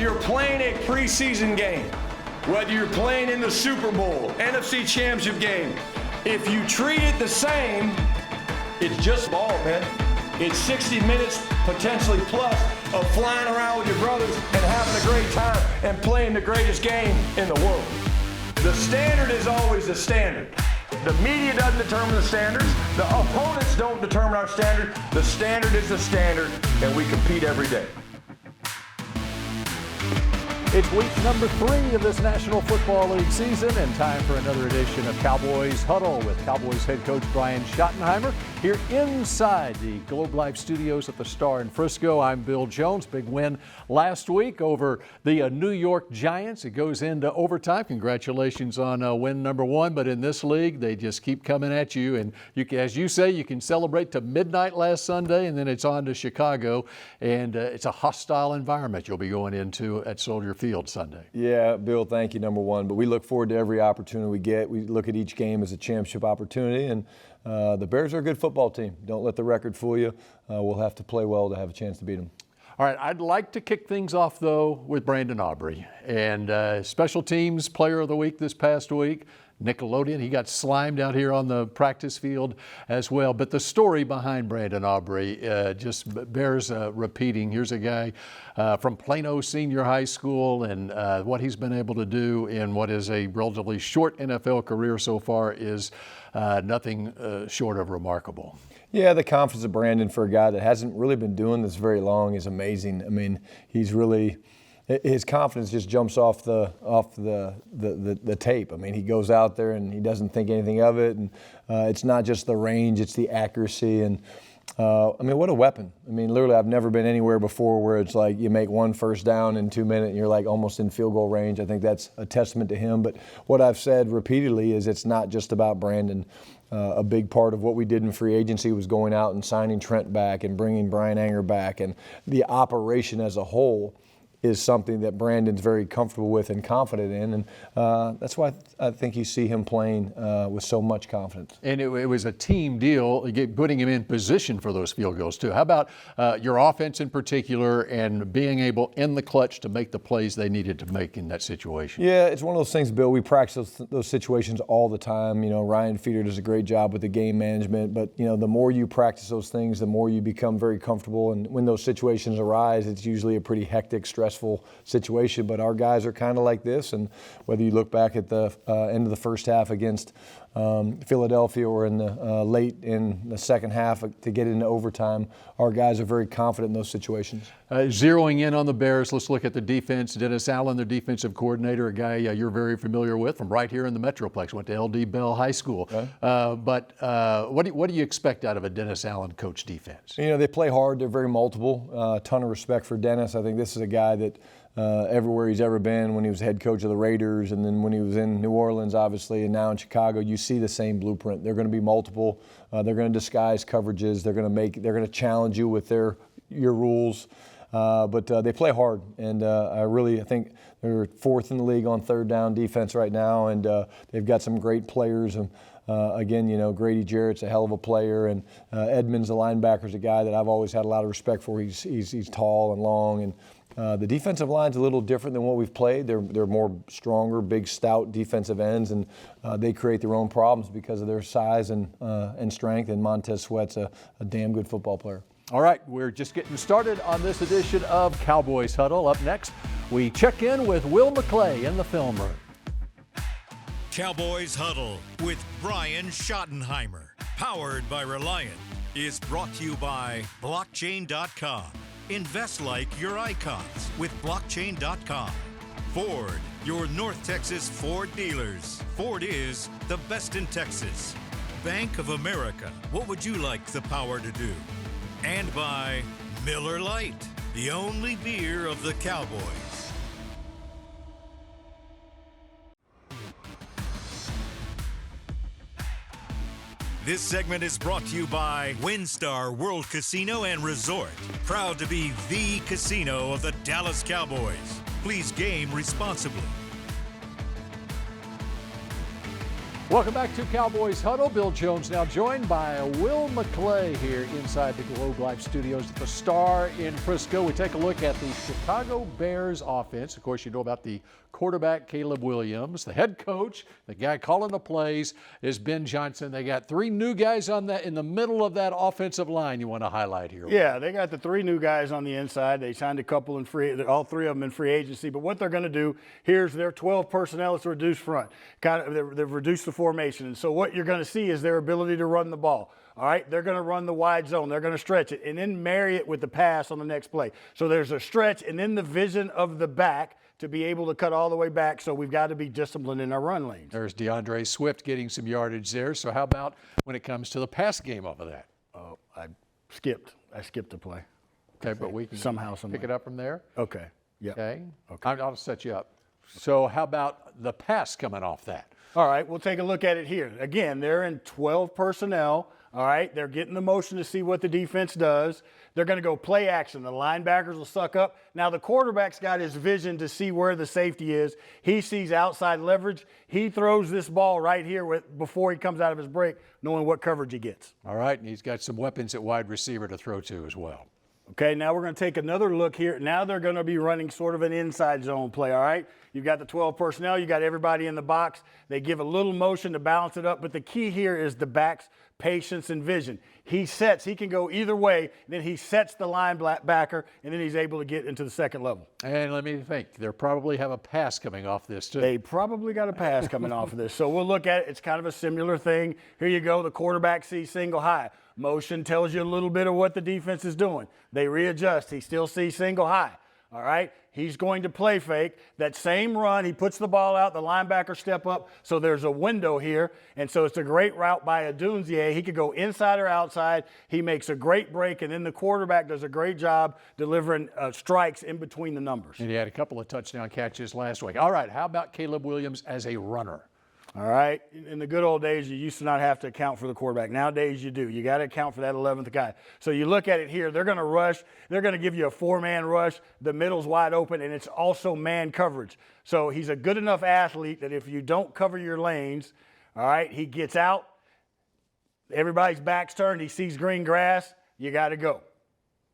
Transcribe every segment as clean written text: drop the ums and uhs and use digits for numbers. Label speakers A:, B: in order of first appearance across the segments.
A: you're playing a preseason game, whether you're playing in the Super Bowl, NFC Championship game, if you treat it the same, it's just ball, man. It's 60 minutes, potentially plus, of flying around with your brothers and having a great time and playing the greatest game in the world. The standard is always the standard. The media doesn't determine the standards. The opponents don't determine our standard. The standard is the standard, and we compete every day.
B: It's week number 3 of this National Football League season, and time for another edition of Cowboys Huddle with Cowboys head coach Brian Schottenheimer here inside the Globe Life studios at the Star in Frisco. I'm Bill Jones. Big win last week over the New York Giants. It goes into overtime. Congratulations on win number 1, but in this league, they just keep coming at you. And you can, as you say, you can celebrate to midnight last Sunday, and then it's on to Chicago, and it's a hostile environment you'll be going into at Soldier Field Sunday.
C: Yeah, Bill, thank you, number one. But we look forward to every opportunity we get. We look at each game as a championship opportunity, and the Bears are a good football team. Don't let the record fool you. We'll have to play well to have a chance to beat them.
B: All right, I'd like to kick things off, though, with Brandon Aubrey. And Special Teams Player of the Week this past week. Nickelodeon, he got slimed out here on the practice field as well. But the story behind Brandon Aubrey just bears repeating. Here's a guy from Plano Senior High School, and what he's been able to do in what is a relatively short NFL career so far is nothing short of remarkable.
C: Yeah, the confidence of Brandon for a guy that hasn't really been doing this very long is amazing. I mean, he's really... his confidence just jumps off the tape. I mean, he goes out there and he doesn't think anything of it. And it's not just the range, it's the accuracy. And I mean, what a weapon. I mean, literally, I've never been anywhere before where it's like you make one first down in 2 minutes and you're like almost in field goal range. I think that's a testament to him. But what I've said repeatedly is it's not just about Brandon. A big part of what we did in free agency was going out and signing Trent back and bringing Brian Anger back. And the operation as a whole is something that Brandon's very comfortable with and confident in, and that's why I think you see him playing with so much confidence.
B: And it was a team deal, putting him in position for those field goals too. How about your offense in particular and being able in the clutch to make the plays they needed to make in that situation?
C: Yeah, it's one of those things, Bill. We practice those situations all the time. You know, Ryan Feeder does a great job with the game management, but you know, the more you practice those things, the more you become very comfortable. And when those situations arise, it's usually a pretty hectic, stressful situation, but our guys are kind of like this. And whether you look back at the end of the first half against Philadelphia or in the late in the second half to get into overtime, our guys are very confident in those situations.
B: Zeroing in on the Bears, let's look at the defense. Dennis Allen, their defensive coordinator, a guy you're very familiar with from right here in the Metroplex, went to L.D. Bell High School. Okay. But what do you expect out of a Dennis Allen coach defense? You
C: know, they play hard. They're very multiple. A ton of respect for Dennis. I think this is a guy that everywhere he's ever been, when he was head coach of the Raiders, and then when he was in New Orleans, obviously, and now in Chicago, you see the same blueprint. They're going to be multiple. They're going to disguise coverages. They're going to challenge you with your rules. But they play hard, and I think they're 4th in the league on third down defense right now, and they've got some great players. Again, you know, Grady Jarrett's a hell of a player, and Edmonds, the linebacker's a guy that I've always had a lot of respect for. He's tall and long, and the defensive line's a little different than what we've played. They're more stronger, big, stout defensive ends, and they create their own problems because of their size and strength. And Montez Sweat's a damn good football player.
B: All right, we're just getting started on this edition of Cowboys Huddle. Up next, we check in with Will McClay in the film room.
D: Cowboys Huddle with Brian Schottenheimer, powered by Reliant, is brought to you by Blockchain.com. Invest like your icons with Blockchain.com. Ford, your North Texas Ford dealers. Ford is the best in Texas. Bank of America, what would you like the power to do? And by Miller Lite, the only beer of the Cowboys. This segment is brought to you by WinStar World Casino and Resort. Proud to be the casino of the Dallas Cowboys. Please game responsibly.
B: Welcome back to Cowboys Huddle. Bill Jones now joined by Will McClay here inside the Globe Life Studios at the Star in Frisco. We take a look at the Chicago Bears offense. Of course, you know about the quarterback, Caleb Williams. The head coach, the guy calling the plays, is Ben Johnson. They got 3 new guys on that in the middle of that offensive line you want to highlight here.
E: Yeah, they got the 3 new guys on the inside. They signed a couple in all 3 of them in free agency. But what they're going to do, here's their 12 personnel. It's a reduced front. They've reduced the formation. And so what you're going to see is their ability to run the ball. All right, they're going to run the wide zone. They're going to stretch it and then marry it with the pass on the next play. So there's a stretch and then the vision of the back to be able to cut all the way back. So we've got to be disciplined in our run lanes.
B: There's DeAndre Swift getting some yardage there. So how about when it comes to the pass game of that?
E: Oh, I skipped the play.
B: Okay, but we can
E: somehow
B: pick it up from there.
E: Okay. Yeah.
B: Okay. I'll set you up. So how about the pass coming off that?
E: All right, we'll take a look at it here. Again, they're in 12 personnel. All right, they're getting the motion to see what the defense does. They're going to go play action. The linebackers will suck up. Now, the quarterback's got his vision to see where the safety is. He sees outside leverage. He throws this ball right here before he comes out of his break, knowing what coverage he gets.
B: All right, and he's got some weapons at wide receiver to throw to as well.
E: Okay, now we're going to take another look here. Now they're going to be running sort of an inside zone play, all right? You've got the 12 personnel. You got everybody in the box. They give a little motion to balance it up, but the key here is the back's patience and vision. He can go either way, then he sets the linebacker, and then he's able to get into the second level.
B: And let me think. They'll probably have a pass coming off this, too.
E: They probably got a pass coming off of this. So we'll look at it. It's kind of a similar thing. Here you go. The quarterback sees single high. Motion tells you a little bit of what the defense is doing. They readjust. He still sees single high. All right? He's going to play fake. That same run, he puts the ball out, the linebacker step up, so there's a window here. And so it's a great route by Adunzie. He could go inside or outside. He makes a great break, and then the quarterback does a great job delivering strikes in between the numbers.
B: And he had a couple of touchdown catches last week. All right, how about Caleb Williams as a runner?
E: All right. In the good old days, you used to not have to account for the quarterback. Nowadays, you do. You got to account for that 11th guy. So you look at it here. They're going to rush. They're going to give you a 4-man rush. The middle's wide open, and it's also man coverage. So he's a good enough athlete that if you don't cover your lanes, all right, he gets out. Everybody's back's turned. He sees green grass. You got to go.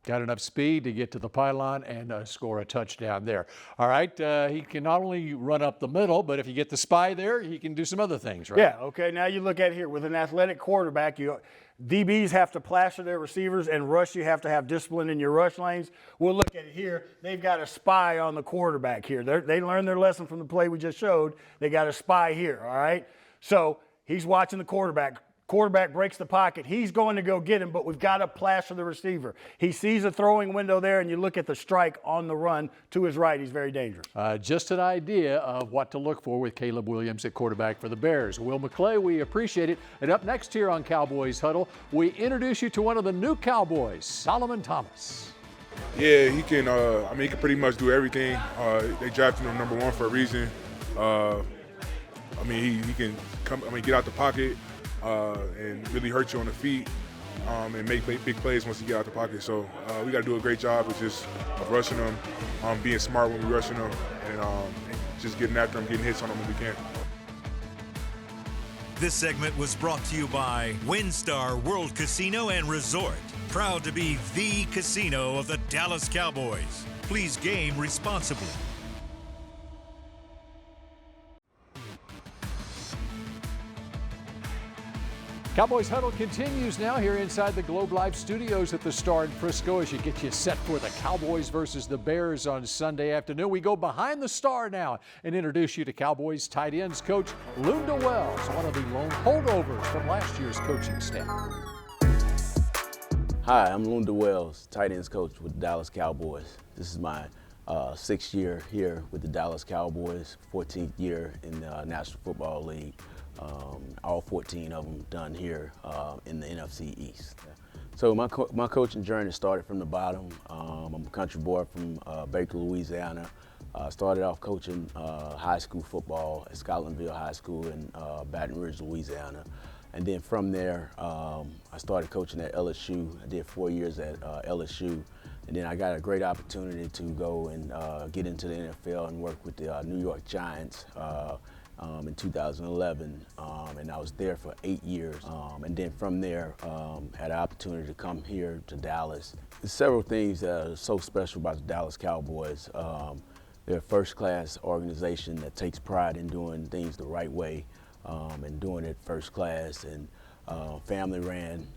B: Got enough speed to get to the pylon and score a touchdown there. All right, he can not only run up the middle, but if you get the spy there, he can do some other things, right?
E: Yeah, okay, now you look at here. With an athletic quarterback, DBs have to plaster their receivers, and rush, you have to have discipline in your rush lanes. We'll look at it here. They've got a spy on the quarterback here. They learned their lesson from the play we just showed. They got a spy here, all right? So he's watching the quarterback. Quarterback breaks the pocket. He's going to go get him, but we've got to plaster the receiver. He sees a throwing window there, and you look at the strike on the run to his right. He's very dangerous.
B: Just an idea of what to look for with Caleb Williams at quarterback for the Bears. Will McClay, we appreciate it. And up next here on Cowboys Huddle, we introduce you to one of the new Cowboys, Solomon Thomas.
F: Yeah, he can. He can pretty much do everything. They drafted him number 1 for a reason. He can come. Get out the pocket. And really hurt you on the feet and make big plays once you get out the pocket. So we got to do a great job of rushing them, being smart when we're rushing them, and just getting after them, getting hits on them when we can.
D: This segment was brought to you by WinStar World Casino and Resort. Proud to be the casino of the Dallas Cowboys. Please game responsibly.
B: Cowboys Huddle continues now here inside the Globe Life Studios at the Star in Frisco as you get you set for the Cowboys versus the Bears on Sunday afternoon. We go behind the Star now and introduce you to Cowboys tight ends coach Lunda Wells, one of the lone holdovers from last year's coaching staff.
G: Hi, I'm Lunda Wells, tight ends coach with the Dallas Cowboys. This is my 6th year here with the Dallas Cowboys, 14th year in the National Football League. All 14 of them done here in the NFC East. So my coaching journey started from the bottom. I'm a country boy from Baker, Louisiana. Started off coaching high school football at Scotlandville High School in Baton Rouge, Louisiana. And then from there, I started coaching at LSU. I did 4 years at LSU. And then I got a great opportunity to go and get into the NFL and work with the New York Giants. in 2011, and I was there for 8 years. And then from there, had an opportunity to come here to Dallas. There's several things that are so special about the Dallas Cowboys. They're a first-class organization that takes pride in doing things the right way and doing it first class. And family ran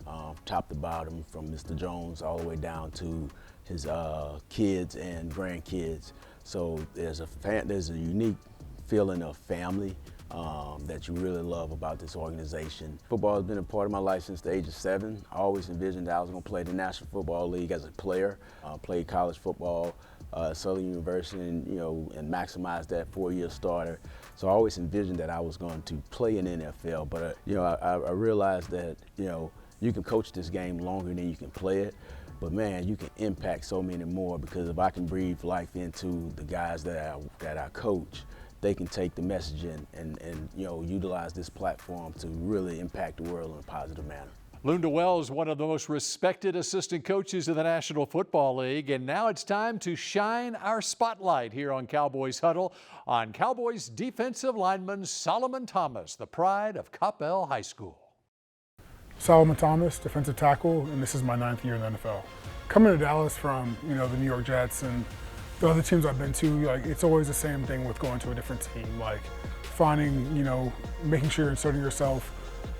G: top to bottom, from Mr. Jones all the way down to his kids and grandkids. So there's a unique feeling of family that you really love about this organization. Football has been a part of my life since the age of 7. I always envisioned that I was going to play the National Football League as a player. Played college football at Southern University, and maximize that 4-year starter. So I always envisioned that I was going to play in NFL. But I realized that you can coach this game longer than you can play it. But man, you can impact so many more, because if I can breathe life into the guys that I coach, they can take the message and utilize this platform to really impact the world in a positive manner.
B: Lunda Wells, one of the most respected assistant coaches in the National Football League. And now it's time to shine our spotlight here on Cowboys Huddle on Cowboys defensive lineman Solomon Thomas, the pride of Coppell High School.
H: Solomon Thomas, defensive tackle, and this is my 9th year in the NFL. Coming to Dallas from, the New York Jets and the other teams I've been to, it's always the same thing with going to a different team. Finding, making sure you're inserting yourself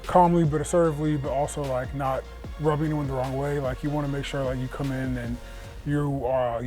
H: calmly but assertively, but also not rubbing anyone the wrong way. You want to make sure you come in and you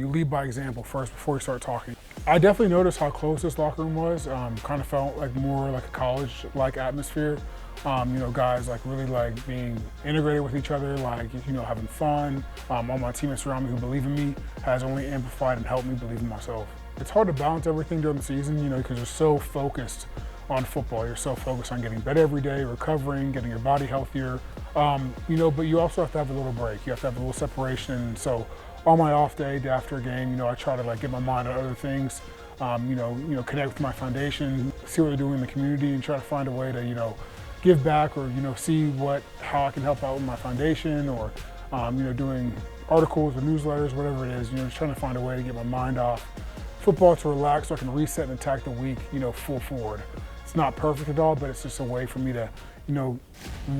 H: lead by example first before you start talking. I definitely noticed how close this locker room was. Kind of felt more like a college-like atmosphere. Guys really being integrated with each other, having fun. All my teammates around me who believe in me has only amplified and helped me believe in myself. It's hard to balance everything during the season, because you're so focused on football. You're so focused on getting better every day, recovering, getting your body healthier. But you also have to have a little break. You have to have a little separation. So on my off day after a game, I try to get my mind on other things. Connect with my foundation, see what they're doing in the community, and try to find a way to, give back, or see how I can help out with my foundation, or doing articles or newsletters, whatever it is. Just trying to find a way to get my mind off football, to relax, so I can reset and attack the week, full forward. It's not perfect at all, but it's just a way for me to,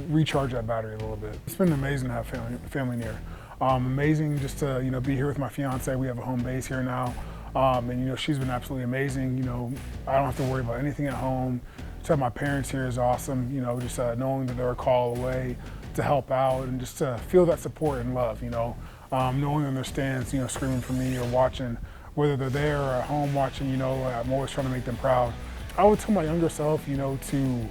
H: recharge that battery a little bit. It's been amazing to have family near. Amazing just to, be here with my fiance. We have a home base here now, and she's been absolutely amazing. I don't have to worry about anything at home. To have my parents here is awesome. Just knowing that they're a call away to help out, and just to feel that support and love. Knowing in their stands, screaming for me or watching, whether they're there or at home watching. I'm always trying to make them proud. I would tell my younger self, to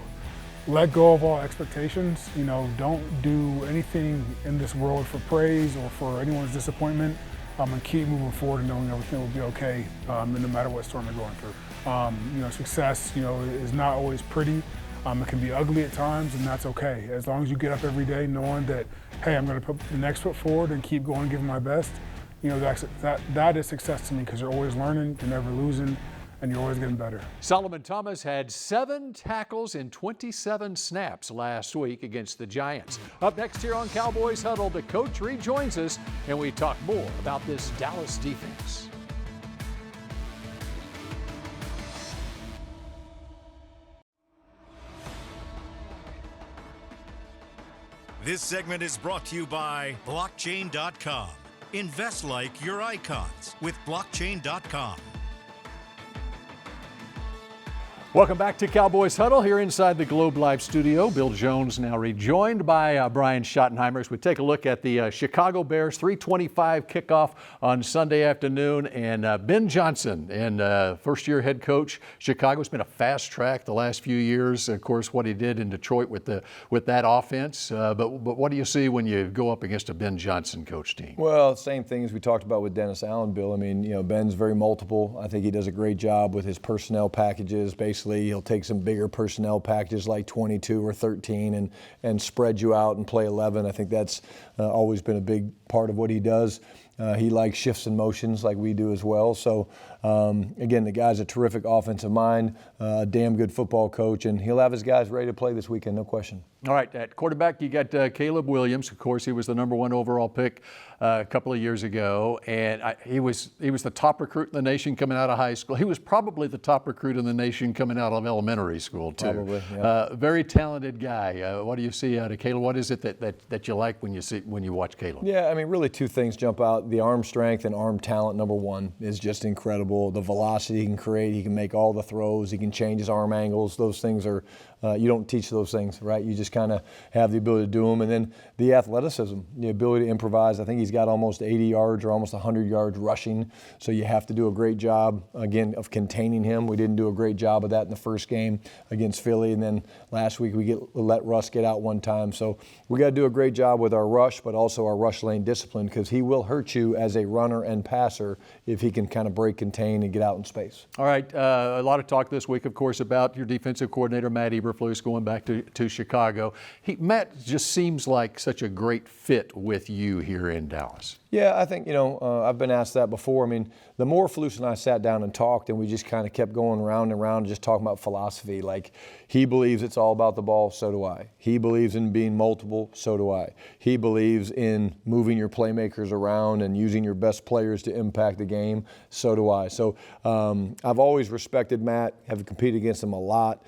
H: let go of all expectations. Don't do anything in this world for praise or for anyone's disappointment, and keep moving forward and knowing everything will be okay, no matter what storm they're going through. Success, is not always pretty. It can be ugly at times, and that's okay. As long as you get up every day knowing that, hey, I'm going to put the next foot forward and keep going, giving my best, that is success to me, because you're always learning, you're never losing, and you're always getting better.
B: Solomon Thomas had 7 tackles in 27 snaps last week against the Giants. Up next here on Cowboys Huddle, the coach rejoins us, and we talk more about this Dallas defense.
D: This segment is brought to you by blockchain.com. Invest like your icons with blockchain.com.
B: Welcome back to Cowboys Huddle here inside the Globe Life studio. Bill Jones now rejoined by Brian Schottenheimer as we take a look at the Chicago Bears 3:25 kickoff on Sunday afternoon. And Ben Johnson, and first-year head coach, Chicago's been a fast track the last few years. Of course, what he did in Detroit with that offense. But what do you see when you go up against a Ben Johnson coach team?
C: Well, same thing as we talked about with Dennis Allen, Bill. I mean, Ben's very multiple. I think he does a great job with his personnel packages. Basically, he'll take some bigger personnel packages like 22 or 13 and spread you out and play 11. I think that's always been a big part of what he does. He likes shifts and motions like we do as well. So, again, the guy's a terrific offensive mind, a damn good football coach, and he'll have his guys ready to play this weekend, no question.
B: All right, at quarterback, you got Caleb Williams. Of course, he was the #1 overall pick a couple of years ago, and he was the top recruit in the nation coming out of high school. He was probably the top recruit in the nation coming out of elementary school, too.
C: Probably, yeah.
B: Very talented guy. What do you see out of Caleb? What is it that you like when you watch Caleb?
C: Yeah, I mean, really two things jump out. The arm strength and arm talent, #1, is just incredible. The velocity he can create, he can make all the throws, he can change his arm angles. Those things are, you don't teach those things, right? You just kind of have the ability to do them. And then the athleticism, the ability to improvise. I think he's got almost 80 yards or almost 100 yards rushing. So you have to do a great job, again, of containing him. We didn't do a great job of that in the first game against Philly. And then last week we let Russ get out one time. So we got to do a great job with our rush, but also our rush lane discipline, because he will hurt you as a runner and passer if he can kind of break, contain, and get out in space.
B: All right, a lot of talk this week, of course, about your defensive coordinator, Matt Eberflus, going back to Chicago. Matt just seems like such a great fit with you here in Dallas.
C: Yeah, I think, I've been asked that before. I mean, the more Flus and I sat down and talked, and we just kind of kept going round and round, just talking about philosophy. Like, he believes it's all about the ball, so do I. He believes in being multiple, so do I. He believes in moving your playmakers around and using your best players to impact the game, so do I. So I've always respected Matt, have competed against him a lot.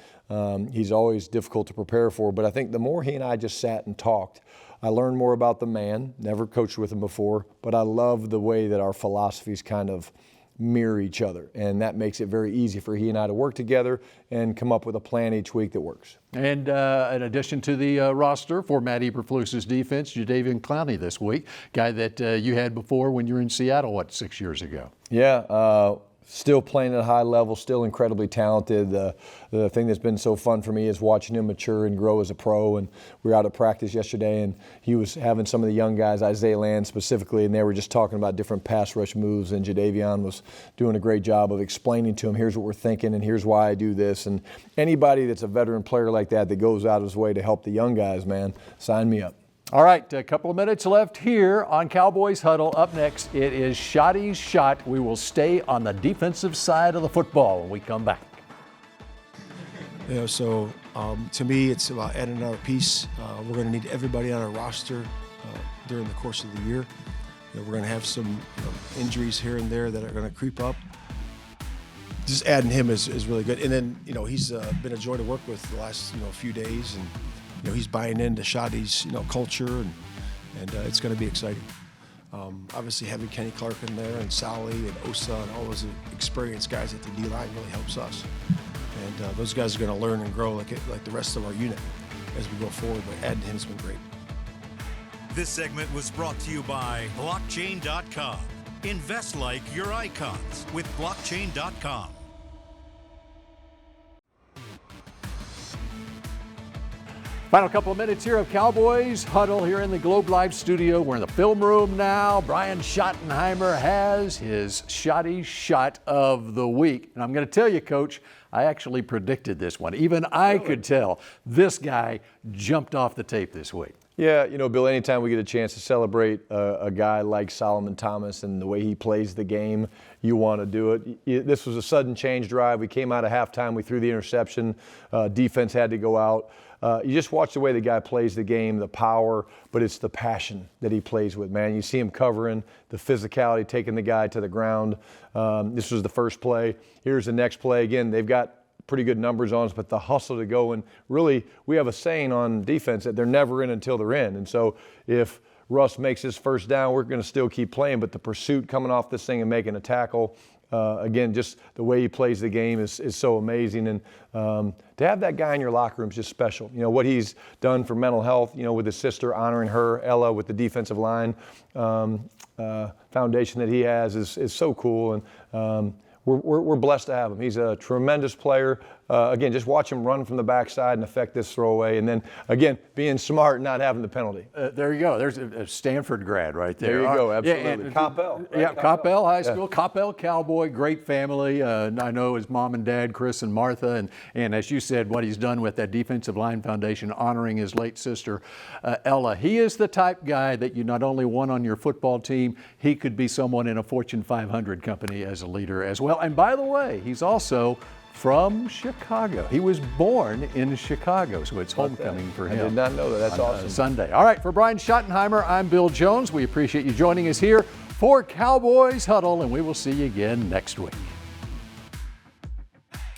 C: He's always difficult to prepare for, but I think the more he and I just sat and talked, I learned more about the man. Never coached with him before, but I love the way that our philosophies kind of mirror each other, and that makes it very easy for he and I to work together and come up with a plan each week that works.
B: And in addition to the roster for Matt Eberflus's defense, Jadeveon Clowney this week, guy that you had before when you were in Seattle, 6 years ago?
C: Yeah, still playing at a high level, still incredibly talented. The thing that's been so fun for me is watching him mature and grow as a pro. And we were out at practice yesterday, and he was having some of the young guys, Isaiah Land specifically, and they were just talking about different pass rush moves. And Jadeveon was doing a great job of explaining to him, here's what we're thinking, and here's why I do this. And anybody that's a veteran player like that goes out of his way to help the young guys, man, sign me up.
B: All right, a couple of minutes left here on Cowboys Huddle. Up next, it is Schotty's Shot. We will stay on the defensive side of the football when we come back.
I: So to me, it's about adding another piece. We're going to need everybody on our roster during the course of the year. We're going to have some injuries here and there that are going to creep up. Just adding him is really good. And then, he's been a joy to work with the last, few days. And, he's buying into Schotty's, culture, and it's going to be exciting. Obviously, having Kenny Clark in there and Sally and Osa and all those experienced guys at the D-line really helps us. And those guys are going to learn and grow like the rest of our unit as we go forward. But adding him's been great.
D: This segment was brought to you by Blockchain.com. Invest like your icons with Blockchain.com.
B: Final couple of minutes here of Cowboys Huddle here in the Globe Live studio. We're in the film room now. Brian Schottenheimer has his Schotty Shot of the week. And I'm going to tell you, Coach, I actually predicted this one. Even I could tell this guy jumped off the tape this week.
C: Yeah, Bill, anytime we get a chance to celebrate a guy like Solomon Thomas and the way he plays the game, you want to do it. This was a sudden change drive. We came out of halftime. We threw the interception. Defense had to go out. You just watch the way the guy plays the game, the power, but it's the passion that he plays with, man. You see him covering, the physicality, taking the guy to the ground. This was the first play. Here's the next play. Again, they've got pretty good numbers on us, but the hustle to go, and really we have a saying on defense that they're never in until they're in. And so if Russ makes his first down, we're going to still keep playing, but the pursuit coming off this thing and making a tackle, again, just the way he plays the game is so amazing. And to have that guy in your locker room is just special. What he's done for mental health, with his sister, honoring her, Ella, with the defensive line foundation that he has is so cool. And we're blessed to have him. He's a tremendous player, again, just watch him run from the backside and affect this throwaway. And then, again, being smart and not having the penalty.
B: There you go. There's a Stanford grad right there.
C: There you go, absolutely.
B: Yeah,
C: Coppell. Right?
B: Yeah, Coppell High School. Yeah. Coppell Cowboy, great family. I know his mom and dad, Chris and Martha. And as you said, what he's done with that defensive line foundation, honoring his late sister, Ella. He is the type guy that you not only want on your football team, he could be someone in a Fortune 500 company as a leader as well. And by the way, he's also from Chicago. He was born in Chicago, so it's homecoming for him.
C: I did not know that. That's awesome.
B: Sunday. All right, for Brian Schottenheimer, I'm Bill Jones. We appreciate you joining us here for Cowboys Huddle, and we will see you again next week.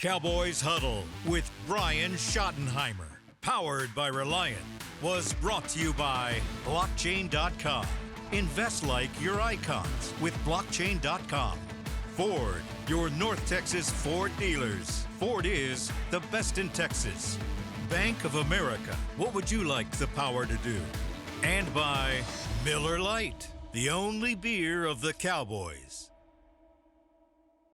D: Cowboys Huddle with Brian Schottenheimer, powered by Reliant, was brought to you by Blockchain.com. Invest like your icons with Blockchain.com. Ford, your North Texas Ford dealers. Ford is the best in Texas. Bank of America, what would you like the power to do? And by Miller Lite, the only beer of the Cowboys.